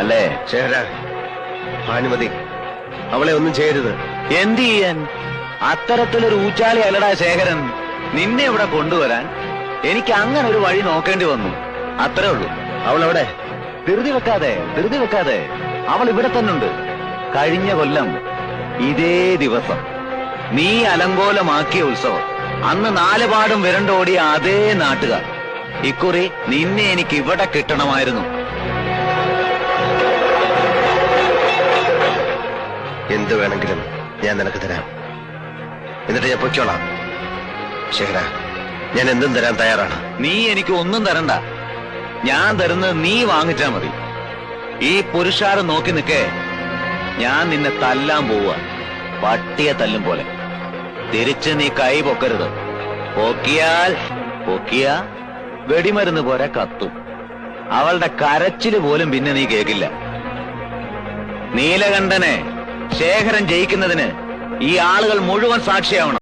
അല്ലേ? ശേഖര, ഭാനുമതി അവളെ ഒന്നും ചെയ്യരുത്. എന്ത് ചെയ്യാൻ? അത്തരത്തിലൊരു ഊച്ചാളി അല്ലടാ ശേഖരൻ. നിന്നെ ഇവിടെ കൊണ്ടുവരാൻ എനിക്ക് അങ്ങനെ ഒരു വഴി നോക്കേണ്ടി വന്നു. അത്രേ ഉള്ളൂ. അവളവിടെ? ധൃതി വെക്കാതെ അവൾ ഇവിടെ തന്നെ ഉണ്ട്. കഴിഞ്ഞ കൊല്ലം ഇതേ ദിവസം നീ അലങ്കോലമാക്കിയ ഉത്സവം, അന്ന് നാലുപാടും വിരണ്ടോടിയ അതേ നാട്ടുകാർ. ഇക്കുറി നിന്നെ എനിക്ക് ഇവിടെ കിട്ടണമായിരുന്നു. എന്ത് വേണമെങ്കിലും ഞാൻ നിനക്ക് തരാം. എന്നിട്ട് ഞാൻ പൊയ്ക്കോളാം. ശേഖര, ഞാൻ എന്തും തരാൻ തയ്യാറാണ്. നീ എനിക്ക് ഒന്നും തരണ്ട. ഞാൻ തരുന്നത് നീ വാങ്ങിച്ചാ മതി. ഈ പുരുഷാരം നോക്കി നിൽക്കേ. ഞാൻ നിന്നെ തല്ലാൻ പോവുക, പട്ടിയെ തല്ലും പോലെ. തിരിച്ച് നീ കൈ പൊക്കരുത്. പൊക്കിയാ വെടിമരുന്ന് പോലെ കത്തും. അവളുടെ കരച്ചില് പോലും പിന്നെ നീ കേൾക്കില്ല. നീലകണ്ഠനെ ശേഖരൻ ജയിക്കുന്നതിന് ഈ ആളുകൾ മുഴുവൻ സാക്ഷിയാവണം.